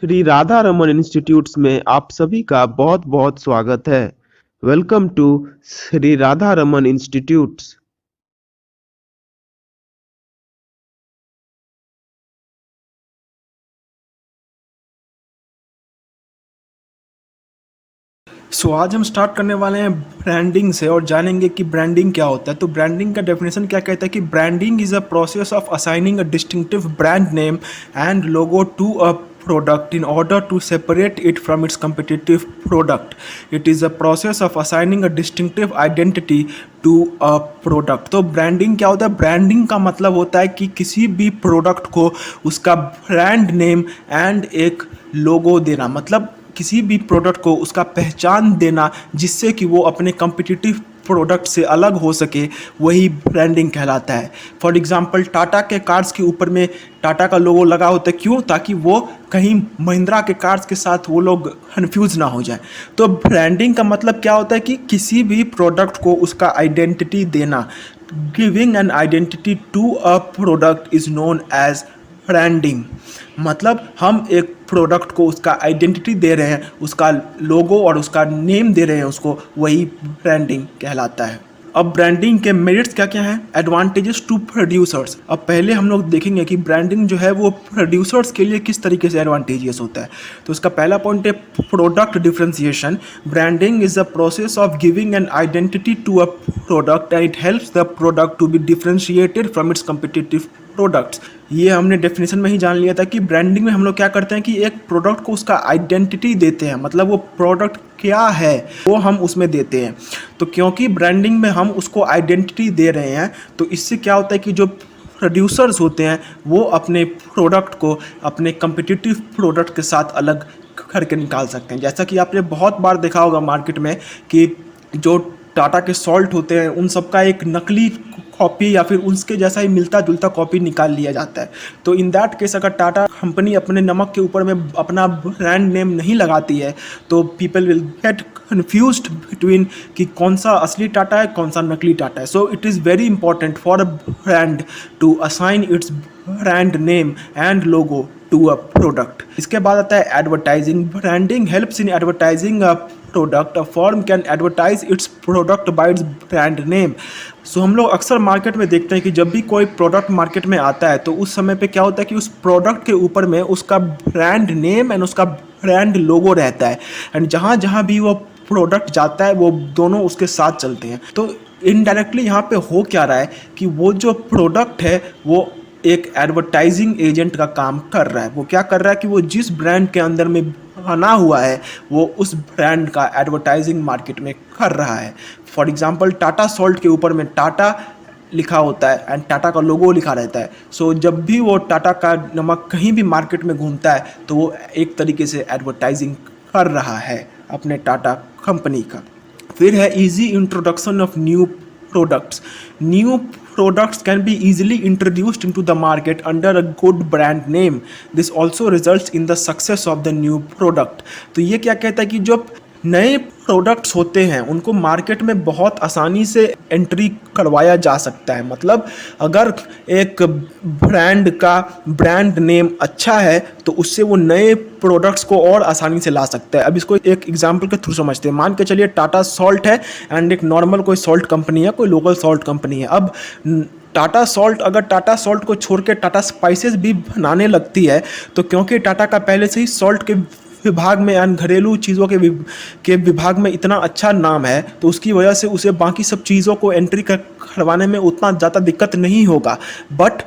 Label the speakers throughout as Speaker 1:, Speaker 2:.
Speaker 1: Shri Radha Raman institutes में आप सभी का बहुत बहुत स्वागत है। Welcome to Shri Radha Raman institutes.
Speaker 2: आज हम स्टार्ट करने वाले हैं ब्रांडिंग से और जानेंगे कि ब्रांडिंग क्या होता है। तो ब्रांडिंग का डेफिनेशन क्या कहता है कि branding is a process of assigning a distinctive brand name and logo to a product in order to separate it from its competitive product. It is a process of assigning a distinctive identity to a product. तो branding क्या होता है? Branding का मतलब होता है कि किसी भी प्रोडक्ट को उसका ब्रांड नेम एंड एक लोगो देना, मतलब किसी भी प्रोडक्ट को उसका पहचान देना जिससे कि वो अपने कम्पिटिटिव प्रोडक्ट से अलग हो सके, वही ब्रांडिंग कहलाता है। फॉर एग्जांपल टाटा के कार्स के ऊपर में टाटा का लोगो लगा होता है, क्यों? ताकि वो कहीं महिंद्रा के कार्स के साथ वो लोग कन्फ्यूज ना हो जाए। तो ब्रांडिंग का मतलब क्या होता है कि किसी भी प्रोडक्ट को उसका आइडेंटिटी देना। Giving an identity to a product is known as branding. मतलब हम एक प्रोडक्ट को उसका आइडेंटिटी दे रहे हैं, उसका लोगो और उसका नेम दे रहे हैं उसको, वही ब्रांडिंग कहलाता है। अब ब्रांडिंग के मेरिट्स क्या क्या हैं? Advantages to producers. अब पहले हम लोग देखेंगे कि ब्रांडिंग जो है वो प्रोड्यूसर्स के लिए किस तरीके से एडवांटेजियस होता है। तो इसका पहला पॉइंट है product differentiation. Branding is the process of giving an identity to a product and it helps the product to be differentiated from its competitive products. ये हमने डेफिनेशन में ही जान लिया था कि ब्रांडिंग में हम लोग क्या करते हैं कि एक प्रोडक्ट को उसका आइडेंटिटी देते हैं, मतलब वो प्रोडक्ट क्या है वो हम उसमें देते हैं। तो क्योंकि ब्रांडिंग में हम उसको आइडेंटिटी दे रहे हैं, तो इससे क्या होता है कि जो प्रोड्यूसर्स होते हैं वो अपने प्रोडक्ट को अपने कम्पिटिटिव प्रोडक्ट के साथ अलग करके निकाल सकते हैं। जैसा कि आपने बहुत बार देखा होगा मार्केट में कि जो टाटा के सॉल्ट होते हैं उन सब का एक नकली कॉपी या फिर उसके जैसा ही मिलता जुलता कॉपी निकाल लिया जाता है। तो इन दैट केस अगर टाटा कंपनी अपने नमक के ऊपर में अपना ब्रांड नेम नहीं लगाती है तो people will get confused between कि कौन सा असली टाटा है कौन सा नकली टाटा है। So it is very important for a brand to assign its brand name and logo to a product. इसके बाद आता है advertising. Branding helps in advertising a product. A firm can advertise its product by its brand name. So हम लोग अक्सर market में देखते हैं कि जब भी कोई प्रोडक्ट मार्केट में आता है तो उस समय पे क्या होता है कि उस प्रोडक्ट के ऊपर में उसका ब्रांड नेम एंड उसका ब्रांड लोगो रहता है, एंड जहाँ जहाँ भी वो प्रोडक्ट जाता है वो दोनों उसके साथ चलते हैं। तो इनडायरेक्टली यहाँ पे हो क्या रहा है कि वो जो प्रोडक्ट है वो एक एडवर्टाइजिंग एजेंट का काम कर रहा है। वो क्या कर रहा है कि वो जिस ब्रांड के अंदर में बना हुआ है वो उस ब्रांड का एडवर्टाइजिंग मार्केट में कर रहा है। फॉर एग्जांपल टाटा सॉल्ट के ऊपर में टाटा लिखा होता है एंड टाटा का लोगो लिखा रहता है। सो जब भी वो टाटा का नमक कहीं भी मार्केट में घूमता है तो वो एक तरीके से एडवर्टाइजिंग कर रहा है अपने टाटा कंपनी का। फिर है easy introduction of new products. New products can be easily introduced into the market under a good brand name. This also results in the success of the new product. तो ये क्या कहता है कि जो नए प्रोडक्ट्स होते हैं उनको मार्केट में बहुत आसानी से एंट्री करवाया जा सकता है। मतलब अगर एक ब्रांड का ब्रांड नेम अच्छा है तो उससे वो नए प्रोडक्ट्स को और आसानी से ला सकता है। अब इसको एक एग्जांपल के थ्रू समझते हैं। मान के चलिए टाटा सॉल्ट है एंड एक नॉर्मल कोई सॉल्ट कंपनी है, कोई लोकल सॉल्ट कंपनी है। अब टाटा सॉल्ट अगर टाटा सॉल्ट को छोड़ के टाटा स्पाइसेस भी बनाने लगती है तो क्योंकि टाटा का पहले से ही सॉल्ट के विभाग में यानी घरेलू चीज़ों के विभाग में इतना अच्छा नाम है तो उसकी वजह से उसे बाकी सब चीज़ों को एंट्री करवाने में उतना ज़्यादा दिक्कत नहीं होगा। But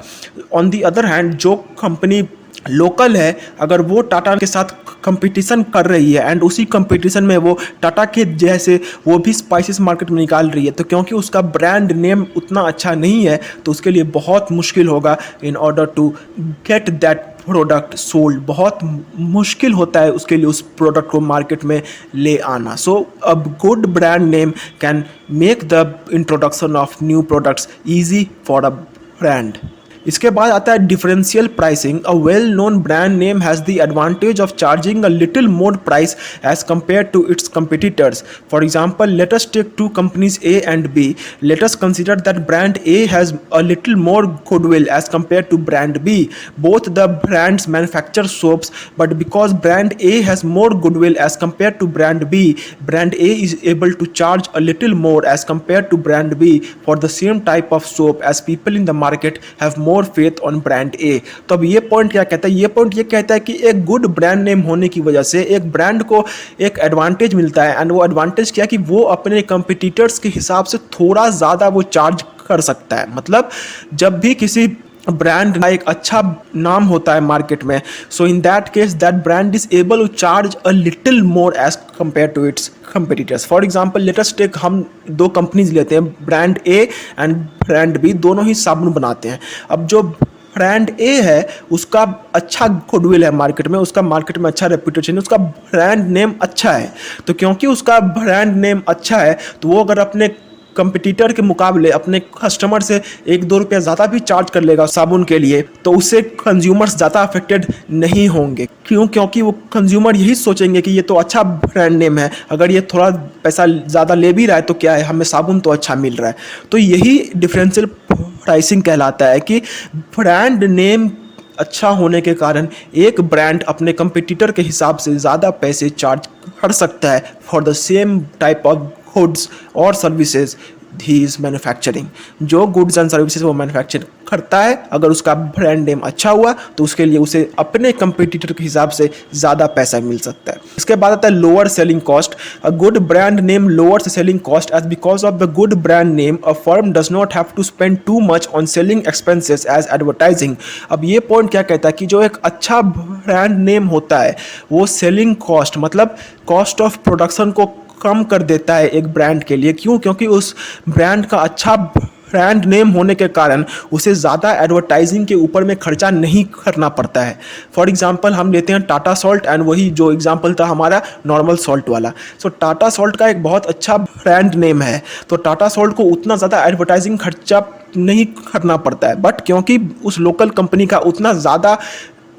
Speaker 2: on the other hand जो कंपनी लोकल है अगर वो टाटा के साथ कंपटीशन कर रही है एंड उसी कंपटीशन में वो टाटा के जैसे वो भी स्पाइसेस मार्केट में निकाल रही है, तो क्योंकि उसका ब्रांड नेम उतना अच्छा नहीं है तो उसके लिए बहुत मुश्किल होगा in order to get that product sold. बहुत मुश्किल होता है उसके लिए उस प्रोडक्ट को मार्केट में ले आना। So a good brand name can make the introduction of new products easy for a brand. इसके बाद आता है differential pricing. A well known brand name has the advantage of charging a little more price as compare to its competitors. For example, let us take two companies A and B. Let us consider that brand A has a little more goodwill as compared to brand B. Both the brands manufacture soaps, but because brand A has more goodwill as compared to brand B, brand A is able to charge a little more as compared to brand B for the same type of soap, as people in the market have more faith on brand A. तो अब ये point क्या कहता है? ये point ये कहता है कि एक गुड ब्रांड नेम होने की वजह से एक ब्रांड को एक एडवांटेज मिलता है, एंड वो एडवांटेज क्या कि वो अपने कंपिटिटर्स के हिसाब से थोड़ा ज़्यादा वो चार्ज कर सकता है। मतलब जब भी किसी ब्रांड का एक अच्छा नाम होता है मार्केट में, so in that case that brand is able to charge a little more as compare to its competitors. For example let us take, हम दो कंपनीज लेते हैं, brand A and brand B, दोनों ही साबुन बनाते हैं। अब जो ब्रांड ए है उसका अच्छा गुडविल है मार्केट में, उसका मार्केट में अच्छा रेपुटेशन है, उसका ब्रांड नेम अच्छा है। तो क्योंकि उसका ब्रांड नेम अच्छा है तो वो अगर अपने कंपटीटर के मुकाबले अपने कस्टमर से 1-2 रुपया ज़्यादा भी चार्ज कर लेगा साबुन के लिए, तो उससे कंज्यूमर्स ज़्यादा अफेक्टेड नहीं होंगे। क्यों? क्योंकि वो कंज्यूमर यही सोचेंगे कि ये तो अच्छा ब्रांड नेम है, अगर ये थोड़ा पैसा ज़्यादा ले भी रहा है तो क्या है, हमें साबुन तो अच्छा मिल रहा है। तो यही डिफरेंशियल प्राइसिंग कहलाता है कि ब्रांड नेम अच्छा होने के कारण एक ब्रांड अपने कंपटीटर के हिसाब से ज़्यादा पैसे चार्ज कर सकता है for the same type of goods और सर्विसेज ही इज़ मैन्युफैक्चरिंग। जो गुड्स एंड सर्विसेज वो मैन्युफैक्चर करता है, अगर उसका ब्रांड नेम अच्छा हुआ तो उसके लिए उसे अपने कंपटीटर के हिसाब से ज़्यादा पैसा मिल सकता है। इसके बाद आता है lower selling cost. A good brand name lowers selling cost as because of the good brand name a firm does not have to spend too much on selling expenses as advertising. अब ये point क्या कहता है कि जो एक अच्छा brand name होता है वो सेलिंग कॉस्ट मतलब कॉस्ट ऑफ प्रोडक्शन को कम कर देता है एक ब्रांड के लिए। क्यों? क्योंकि उस ब्रांड का अच्छा ब्रांड नेम होने के कारण उसे ज़्यादा एडवर्टाइजिंग के ऊपर में खर्चा नहीं करना पड़ता है। फॉर एग्जांपल हम लेते हैं टाटा सॉल्ट, एंड वही जो एग्जांपल था हमारा नॉर्मल सॉल्ट वाला। सो टाटा सॉल्ट का एक बहुत अच्छा ब्रांड नेम है, तो टाटा सॉल्ट को उतना ज़्यादा एडवर्टाइजिंग खर्चा नहीं करना पड़ता है। बट क्योंकि उस लोकल कंपनी का उतना ज़्यादा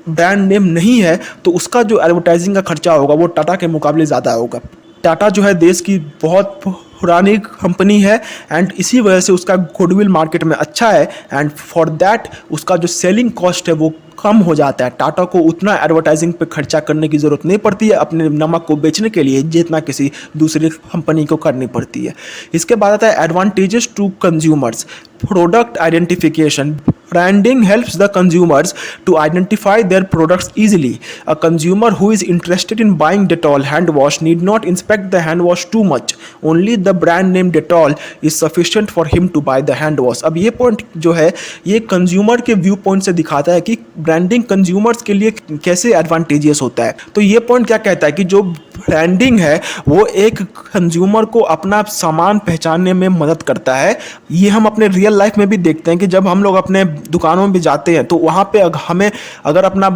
Speaker 2: ब्रांड नेम नहीं है तो उसका जो एडवर्टाइजिंग का खर्चा होगा वो टाटा के मुकाबले ज़्यादा होगा। टाटा जो है देश की बहुत पुरानी कंपनी है, एंड इसी वजह से उसका गुडविल मार्केट में अच्छा है, एंड फॉर दैट उसका जो सेलिंग कॉस्ट है वो कम हो जाता है। टाटा को उतना एडवर्टाइजिंग पे खर्चा करने की ज़रूरत नहीं पड़ती है अपने नमक को बेचने के लिए जितना किसी दूसरी कंपनी को करनी पड़ती है। इसके बाद आता है advantages to consumers. Product identification. Branding helps the consumers to identify their products easily. A consumer who is interested in buying Dettol hand wash need not inspect the hand wash too much. Only the brand name Dettol is sufficient for him to buy the hand wash. अब ये point जो है ये consumer के view point से दिखाता है कि ब्रांडिंग कंज्यूमर्स के लिए कैसे एडवांटेजियस होता है। तो ये पॉइंट क्या कहता है कि जो ब्रांडिंग है वो एक कंज्यूमर को अपना सामान पहचानने में मदद करता है। ये हम अपने रियल लाइफ में भी देखते हैं कि जब हम लोग अपने दुकानों में जाते हैं तो वहाँ पे हमें अगर अपना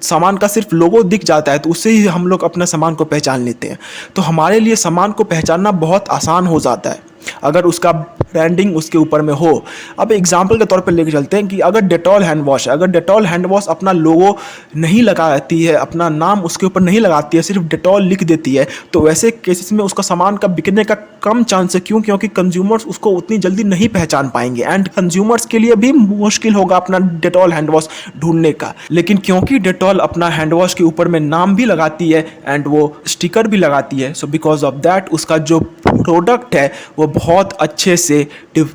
Speaker 2: सामान का सिर्फ लोगो दिख जाता है तो उससे ही हम लोग अपना सामान को पहचान लेते हैं। तो हमारे लिए सामान को पहचानना बहुत आसान हो जाता है अगर उसका ब्रांडिंग उसके ऊपर में हो। अब एग्जांपल के तौर पे लेके चलते हैं कि अगर डेटॉल हैंड वॉश है, अगर डेटॉल हैंड वॉश अपना लोगो नहीं लगाती है, अपना नाम उसके ऊपर नहीं लगाती है, सिर्फ डेटॉल लिख देती है, तो वैसे केसेस में उसका सामान का बिकने का कम चांस है। क्यों? क्योंकि कंज्यूमर्स उसको उतनी जल्दी नहीं पहचान पाएंगे, एंड कंज्यूमर्स के लिए भी मुश्किल होगा अपना डेटॉल हैंड वॉश ढूंढने का। लेकिन क्योंकि डेटॉल अपना हैंड वॉश के ऊपर में नाम भी लगाती है एंड वो स्टिकर भी लगाती है, सो बिकॉज ऑफ दैट उसका जो प्रोडक्ट है वो बहुत अच्छे से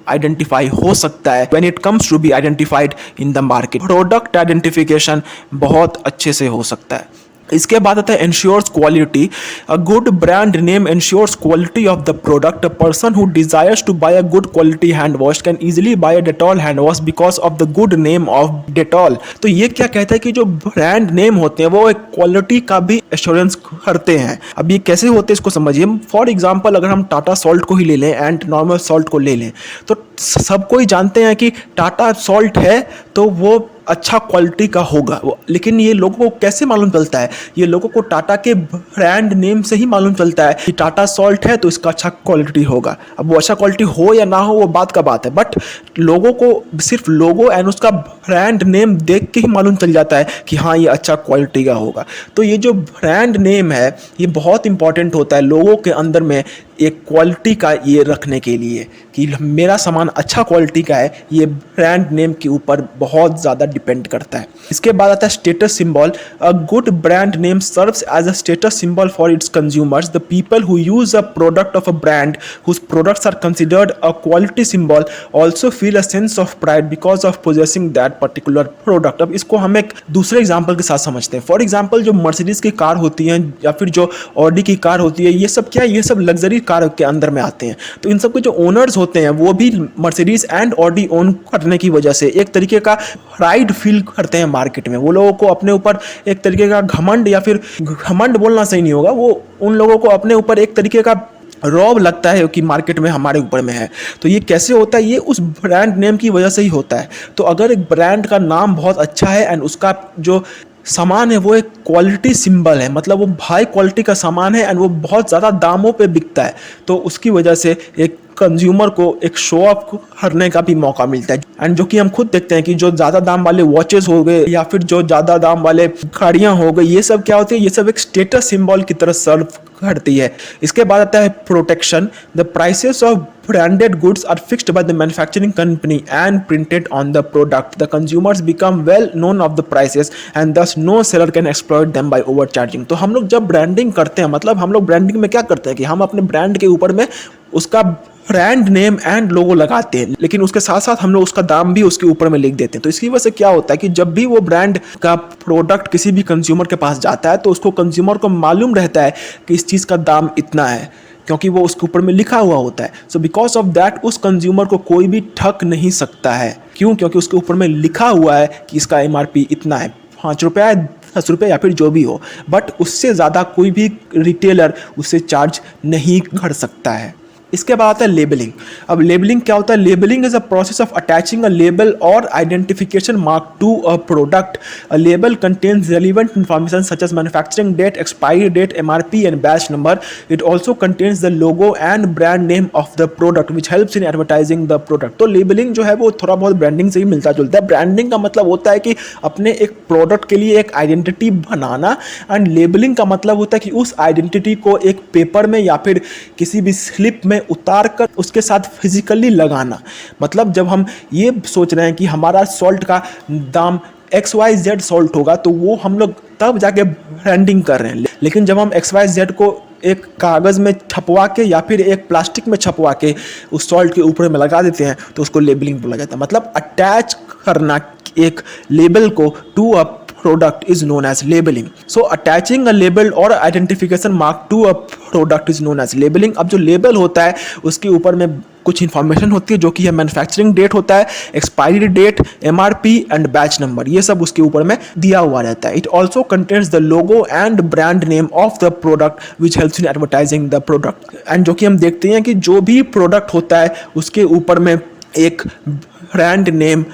Speaker 2: आइडेंटिफाई हो सकता है when it comes to be identified in the market. Product identification बहुत अच्छे से हो सकता है। इसके बाद आता है ensures quality. A good brand name ensures quality of the product. A person who desires to buy a good quality hand wash can easily buy a Dettol hand wash because of the good name of Dettol. तो ये क्या कहता है कि जो brand name होते हैं वो एक क्वालिटी का भी एश्योरेंस करते हैं। अब ये कैसे होते हैं इसको समझिए। फॉर एग्जाम्पल अगर हम टाटा सॉल्ट को ही ले लें एंड नॉर्मल सॉल्ट को ले लें तो सब कोई जानते हैं कि टाटा सॉल्ट है तो वो अच्छा क्वालिटी का होगा, लेकिन ये लोगों को कैसे मालूम चलता है? ये लोगों को टाटा के ब्रांड नेम से ही मालूम चलता है कि टाटा सॉल्ट है तो इसका अच्छा क्वालिटी होगा। अब वो अच्छा क्वालिटी हो या ना हो वो बात का बात है, बट लोगों को सिर्फ लोगो एंड उसका ब्रांड नेम देख के ही मालूम चल जाता है कि हाँ ये अच्छा क्वालिटी का होगा। तो ये जो ब्रांड नेम है ये बहुत इंपॉर्टेंट होता है लोगों के अंदर में एक क्वालिटी का ये रखने के लिए कि मेरा सामान अच्छा क्वालिटी का है, ये ब्रांड नेम के ऊपर बहुत ज़्यादा डिपेंड करता है। इसके बाद आता है status symbol. A good brand name serves as a status symbol for its consumers. The people who use a product of a brand whose products are considered a quality symbol also feel a sense of pride because of possessing that particular product. अब इसको हम एक दूसरे example के साथ समझते हैं। For example जो मर्सिडीज की कार होती हैं या फिर जो ऑडी की कार होती है, ये सब क्या है, ये सब लग्जरी कार के अंदर में आते हैं। तो इन सब के जो ओनर्स होते हैं वो भी मर्सिडीज एंड ऑडी ओन करने की वजह से एक तरीके का प्राइड फील करते हैं मार्केट में। वो लोगों को अपने ऊपर एक तरीके का घमंड, या फिर घमंड बोलना सही नहीं होगा, वो उन लोगों को अपने ऊपर एक तरीके का रौब लगता है कि मार्केट में हमारे ऊपर में है। तो ये कैसे होता है, ये उस ब्रांड नेम की वजह से ही होता है। तो अगर एक ब्रांड का नाम बहुत अच्छा है एंड उसका जो सामान है वो एक क्वालिटी सिंबल है, मतलब वो हाई क्वालिटी का सामान है एंड वो बहुत ज़्यादा दामों पे बिकता है, तो उसकी वजह से एक कंज्यूमर को एक शो ऑफ करने का भी मौका मिलता है। एंड जो कि हम खुद देखते हैं कि जो ज़्यादा दाम वाले वॉचेस हो गए या फिर जो ज़्यादा दाम वाले गाड़ियाँ हो गई, ये सब क्या होती है, ये सब एक स्टेटस सिंबल की तरह सर्व करती है। इसके बाद आता है protection. The prices of branded goods are fixed by the manufacturing company and printed on the product. The consumers become well known of the prices and thus no seller can exploit them by overcharging. तो हम लोग जब branding करते हैं, मतलब हम लोग branding में क्या करते हैं कि हम अपने ब्रांड के ऊपर में उसका ब्रांड नेम एंड लोगो लगाते हैं, लेकिन उसके साथ साथ हम लोग उसका दाम भी उसके ऊपर में लिख देते हैं। तो इसकी वजह से क्या होता है कि जब भी वो ब्रांड का प्रोडक्ट किसी भी कंज्यूमर के पास जाता है तो उसको कंज्यूमर को मालूम रहता है कि इस चीज़ का दाम इतना है, क्योंकि वो उसके ऊपर में लिखा हुआ होता है। सो बिकॉज ऑफ दैट उस कंज्यूमर को कोई भी ठग नहीं सकता है। क्यों? क्योंकि उसके ऊपर में लिखा हुआ है कि इसका MRP इतना है, 5 रुपये, 10 रुपये या फिर जो भी हो, बट उससे ज़्यादा कोई भी रिटेलर उससे चार्ज नहीं कर सकता है। इसके बाद आता है लेबलिंग। अब लेबलिंग क्या होता है? Labelling is a process of attaching a label और identification mark to a product. A label contains relevant information such as manufacturing date, expiry date, MRP and batch number. It also contains the logo and brand name of the product which helps in advertising the product. तो labelling जो है वो थोड़ा बहुत branding से ही मिलता जुलता है। ब्रांडिंग का मतलब होता है कि अपने एक प्रोडक्ट के लिए एक आइडेंटिटी बनाना, एंड लेबलिंग का मतलब होता है कि उस आइडेंटिटी को एक पेपर में या फिर किसी भी स्लिप में उतार कर उसके साथ फिजिकली लगाना। मतलब जब हम ये सोच रहे हैं कि हमारा सॉल्ट का दाम XYZ सॉल्ट होगा, तो वो हम लोग तब जाके ब्रांडिंग कर रहे हैं। लेकिन जब हम XYZ को एक कागज़ में छपवा के या फिर एक प्लास्टिक में छपवा के उस सॉल्ट के ऊपर में लगा देते हैं तो उसको लेबलिंग बोला जाता है। मतलब अटैच करना एक लेबल को to a product is known as labeling. So attaching a label or identification mark to a product is known as labeling. अब जो लेबल होता है उसके ऊपर में कुछ इन्फॉर्मेशन होती है जो कि है मैन्युफैक्चरिंग डेट होता है, expiry date, MRP and batch number, ये सब उसके ऊपर में दिया हुआ रहता है। It also contains the logo and brand name of the product which helps in advertising the product. And जो कि हम देखते हैं कि जो भी प्रोडक्ट होता है उसके ऊपर में एक ब्रांड नेम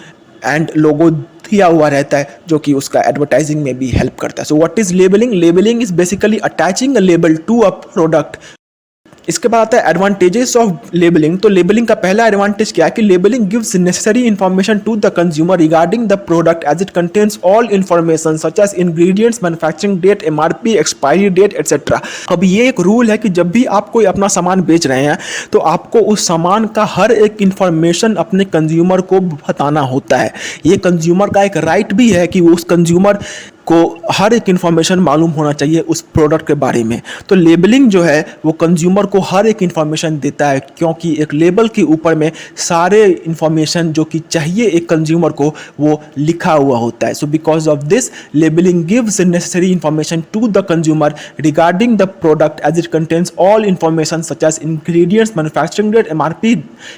Speaker 2: एंड लोगो दिया हुआ रहता है जो कि उसका एडवर्टाइजिंग में भी हेल्प करता है। So what is labelling? Labelling is basically attaching a label to a product. इसके बाद आता है एडवांटेजेस ऑफ लेबलिंग। तो लेबलिंग का पहला एडवांटेज क्या है कि labelling gives necessary information to the consumer regarding the product as it contains all information such as ingredients, manufacturing date, MRP, expiry date etcetera. अब ये एक रूल है कि जब भी आप कोई अपना सामान बेच रहे हैं तो आपको उस सामान का हर एक इंफॉर्मेशन अपने कंज्यूमर को बताना होता है। ये कंज्यूमर का एक राइट भी है कि उस कंज्यूमर को हर एक इन्फॉर्मेशन मालूम होना चाहिए उस प्रोडक्ट के बारे में। तो लेबलिंग जो है वो कंज्यूमर को हर एक इन्फॉर्मेशन देता है, क्योंकि एक लेबल के ऊपर में सारे इन्फॉर्मेशन जो कि चाहिए एक कंज्यूमर को वो लिखा हुआ होता है। So because of this labelling gives necessary information to the consumer regarding the product as it contains all information such as ingredients, manufacturing date, MRP,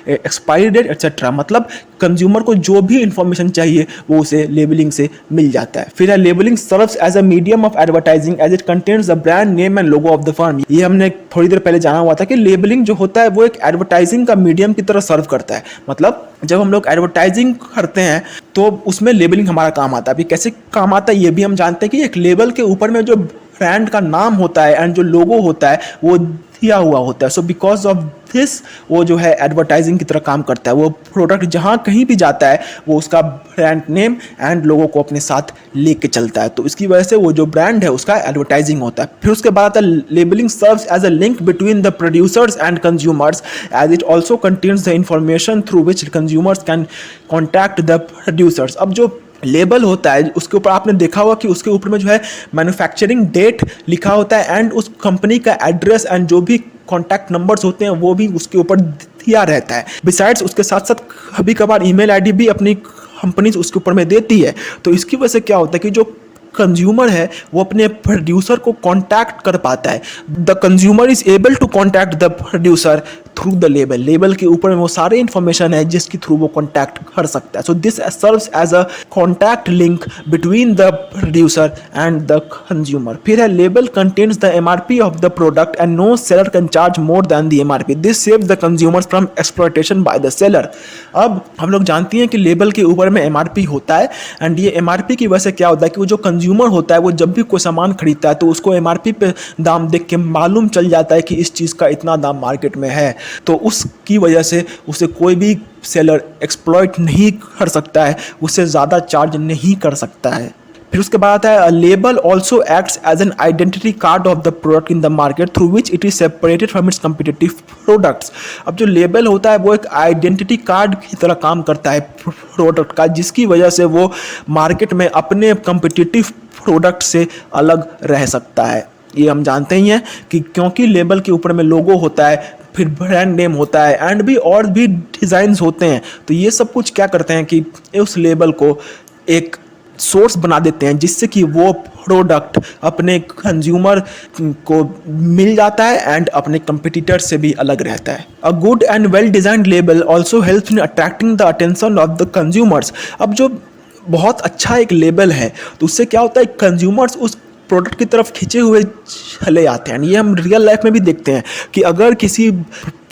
Speaker 2: expiry date etcetera. मतलब कंज्यूमर को जो भी इन्फॉर्मेशन चाहिए वो उसे लेबलिंग से मिल जाता है। फिर है labelling serves as a medium of advertising as it contains the brand name and logo of the firm. ये हमने थोड़ी देर पहले जाना हुआ था कि लेबलिंग जो होता है वो एक एडवर्टाइजिंग का मीडियम की तरह सर्व करता है। मतलब जब हम लोग एडवर्टाइजिंग करते हैं तो उसमें लेबलिंग हमारा काम आता है। अभी कैसे काम आता है ये भी हम जानते हैं कि एक लेबल के ऊपर में जो ब्रांड का नाम होता है एंड जो लोगो होता है वो दिया हुआ होता है। सो बिकॉज ऑफ दिस वो जो है एडवर्टाइजिंग की तरह काम करता है। वो प्रोडक्ट जहाँ कहीं भी जाता है वो उसका ब्रांड नेम एंड लोगों को अपने साथ लेके चलता है, तो इसकी वजह से वो जो ब्रांड है उसका एडवर्टाइजिंग होता है। फिर उसके बाद आता है labelling serves as a link between the producers and consumers as it also contains the information through which consumers can contact the producers. अब जो लेबल होता है उसके ऊपर आपने देखा होगा कि उसके ऊपर में जो है मैन्युफैक्चरिंग डेट लिखा होता है एंड उस कंपनी का एड्रेस एंड जो भी कॉन्टैक्ट नंबर्स होते हैं वो भी उसके ऊपर दिया रहता है। बिसाइड्स उसके साथ साथ कभी कभार ईमेल आईडी भी अपनी कंपनी उसके ऊपर में देती है। तो इसकी वजह से क्या होता है कि जो कंज्यूमर है वो अपने प्रोड्यूसर को कांटेक्ट कर पाता है। The consumer is able to contact the producer through the label. Label के ऊपर में वो सारे इंफॉर्मेशन है जिसके थ्रू वो कांटेक्ट कर सकता है। So this serves as a contact link between the producer and the consumer. फिर है label contains the MRP of the product and no seller can charge more than the MRP. This saves the consumers from exploitation by the seller. अब हम लोग जानते हैं कि label के ऊपर में एमआरपी होता है एंड ये एमआरपी की वजह से क्या होता है कि वो जो कंज्यूमर होता है वो जब भी कोई सामान खरीदता है तो उसको एमआरपी पे दाम देख के मालूम चल जाता है कि इस चीज़ का इतना दाम मार्केट में है, तो उसकी वजह से उसे कोई भी सेलर एक्सप्लॉइट नहीं कर सकता है, उससे ज़्यादा चार्ज नहीं कर सकता है। फिर उसके बाद आता है label also acts as an identity card of the product in the market through which it is separated from its competitive products. अब जो लेबल होता है वो एक आइडेंटिटी कार्ड की तरह काम करता है प्रोडक्ट का, जिसकी वजह से वो मार्केट में अपने कम्पिटिटिव प्रोडक्ट से अलग रह सकता है। ये हम जानते ही हैं कि क्योंकि लेबल के ऊपर में लोगो होता है, फिर ब्रांड नेम होता है एंड भी और भी डिज़ाइंस होते हैं, तो ये सब कुछ क्या करते हैं कि उस लेबल को एक सोर्स बना देते हैं जिससे कि वो प्रोडक्ट अपने कंज्यूमर को मिल जाता है एंड अपने कंपटीटर से भी अलग रहता है। A good and well designed label also helps in attracting the attention of the consumers. अब जो बहुत अच्छा एक लेबल है तो उससे क्या होता है कंज्यूमर्स उस प्रोडक्ट की तरफ खींचे हुए चले आते हैं। ये हम रियल लाइफ में भी देखते हैं कि अगर किसी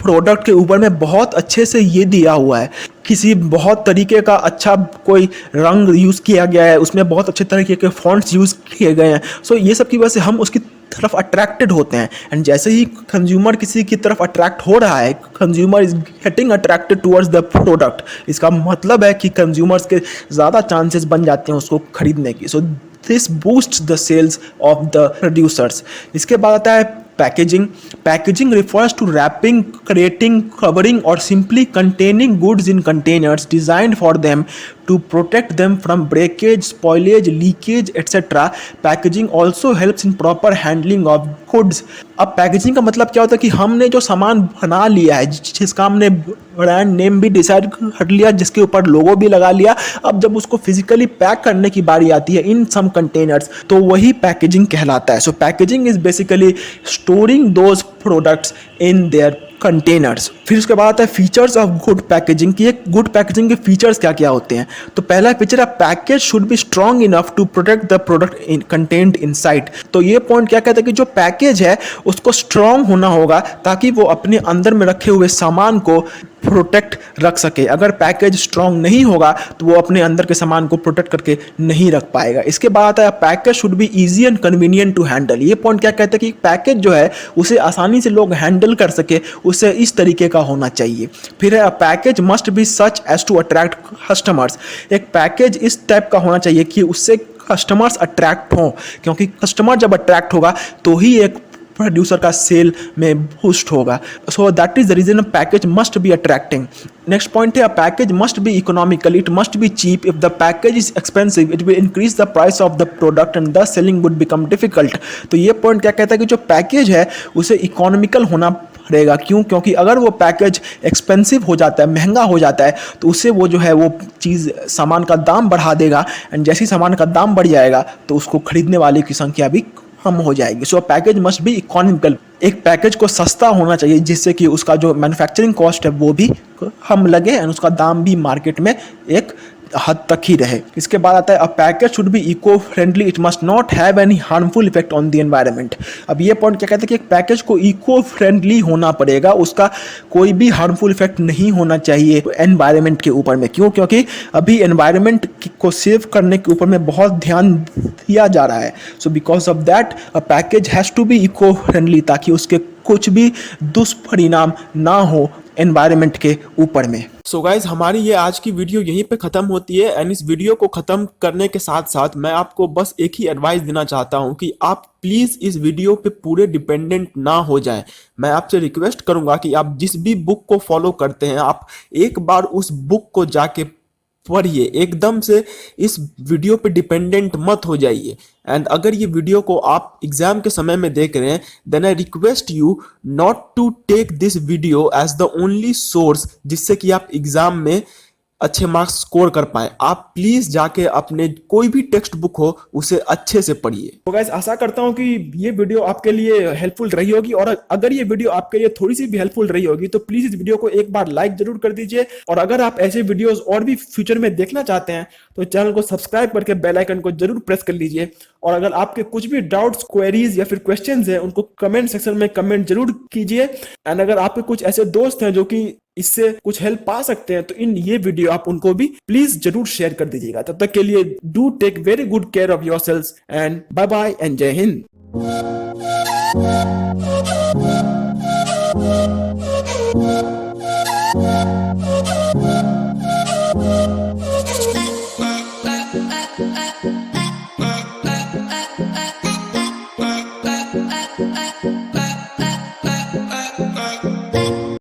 Speaker 2: प्रोडक्ट के ऊपर में बहुत अच्छे से ये दिया हुआ है, किसी बहुत तरीके का अच्छा कोई रंग यूज़ किया गया है, उसमें बहुत अच्छे तरीके के फॉन्ट्स यूज़ किए गए हैं, सो ये सब की वजह से हम उसकी तरफ अट्रैक्टेड होते हैं एंड जैसे ही कंज्यूमर किसी की तरफ अट्रैक्ट हो रहा है, consumer is getting attracted towards the product, इसका मतलब है कि कंज्यूमर्स के ज़्यादा चांसेस बन जाते हैं उसको खरीदने की। So this boosts the sales of the producers. इसके बाद आता है packaging. Packaging refers to wrapping, creating, covering or simply containing goods in containers designed for them to protect them from breakage, spoilage, leakage, etc. Packaging also helps in proper handling of goods. अब packaging का मतलब क्या होता है कि हमने जो सामान बना लिया है, जिसका हमने ब्रांड नेम भी डिसाइड कर लिया, जिसके ऊपर लोगो भी लगा लिया, अब जब उसको फिजिकली पैक करने की बारी आती है इन सम कंटेनर्स तो वही पैकेजिंग कहलाता है। So packaging is basically storing those products in their containers. फिर उसके बाद आता है फीचर्स ऑफ गुड पैकेजिंग की। एक गुड पैकेजिंग के फीचर्स क्या क्या होते हैं। तो पहला फीचर है package should be strong enough to protect the product content inside. तो ये पॉइंट क्या कहता है कि जो पैकेज है उसको स्ट्रॉन्ग होना होगा ताकि वो अपने अंदर में रखे हुए सामान को प्रोटेक्ट रख सके। अगर पैकेज स्ट्रॉन्ग नहीं होगा तो वो अपने अंदर के सामान को प्रोटेक्ट करके नहीं रख पाएगा। इसके बाद आता है package should be easy and convenient to handle. ये पॉइंट क्या कहता है कि पैकेज जो है उसे आसानी से लोग हैंडल कर सके, उसे इस तरीके का होना चाहिए। फिर है package must be such as to attract customers. एक पैकेज इस टाइप का होना चाहिए कि उससे कस्टमर्स अट्रैक्ट हों, क्योंकि कस्टमर जब अट्रैक्ट होगा तो ही एक प्रोड्यूसर का सेल में बूस्ट होगा। So that is the reason package must be attracting. Next point है package must be economical, it must be cheap. If the package is expensive it will increase the price of the product and the selling would become difficult. तो ये point क्या कहता है कि जो package है उसे इकोनॉमिकल होना पड़ेगा। क्यों? क्योंकि अगर वो पैकेज एक्सपेंसिव हो जाता है, महंगा हो जाता है, तो उससे वो जो है वो चीज़ सामान का दाम बढ़ा देगा एंड जैसे ही सामान का दाम बढ़ जाएगा तो उसको खरीदने वाले की संख्या भी कम हो जाएगी। सो पैकेज मस्ट बी इकोनॉमिकल। एक पैकेज को सस्ता होना चाहिए जिससे कि उसका जो मैन्युफैक्चरिंग कॉस्ट है वो भी कम लगे एंड उसका दाम भी मार्केट में एक हद तक ही रहे। इसके बाद आता है a package should be eco friendly, it must not have any harmful effect on the environment. अब ये पॉइंट क्या कहते हैं कि एक पैकेज को इको फ्रेंडली होना पड़ेगा, उसका कोई भी हार्मफुल इफेक्ट नहीं होना चाहिए एनवायरनमेंट के ऊपर में। क्यों? क्योंकि अभी एनवायरनमेंट को सेव करने के ऊपर में बहुत ध्यान दिया जा रहा है। So because of that a package has to be eco friendly ताकि उसके कुछ भी दुष्परिणाम ना हो एनवायरनमेंट के ऊपर में। सो गाइज हमारी ये आज की वीडियो यहीं पे ख़त्म होती है एंड इस वीडियो को ख़त्म करने के साथ साथ मैं आपको बस एक ही एडवाइस देना चाहता हूँ कि आप प्लीज़ इस वीडियो पे पूरे डिपेंडेंट ना हो जाएं। मैं आपसे रिक्वेस्ट करूँगा कि आप जिस भी बुक को फॉलो करते हैं आप एक बार उस बुक को जाके पढ़िए, एकदम से इस वीडियो पे डिपेंडेंट मत हो जाइए। एंड अगर ये वीडियो को आप एग्जाम के समय में देख रहे हैं then I request you not to take this video as the only source जिससे कि आप एग्जाम में अच्छे मार्क्स स्कोर कर पाए। आप प्लीज जाके अपने कोई भी टेक्स्ट बुक हो उसे अच्छे से पढ़िए। तो गाइस आशा करता हूं कि ये वीडियो आपके लिए हेल्पफुल रही होगी और अगर ये वीडियो आपके लिए थोड़ी सी भी हेल्पफुल रही होगी तो प्लीज इस वीडियो को एक बार लाइक जरूर कर दीजिए और अगर आप ऐसे वीडियोस और भी फ्यूचर में देखना चाहते हैं तो चैनल को सब्सक्राइब करके बेल आइकन को जरूर प्रेस कर लीजिए और अगर आपके कुछ भी डाउट्स, क्वेरीज या फिर क्वेश्चंस हैं उनको कमेंट सेक्शन में कमेंट जरूर कीजिए। एंड अगर आपके कुछ ऐसे दोस्त हैं जो कि इससे कुछ हेल्प पा सकते हैं तो इन ये वीडियो आप उनको भी प्लीज जरूर शेयर कर दीजिएगा। तब तक के लिए do take very good care of yourselves and bye bye and जय हिंद।
Speaker 3: Bye.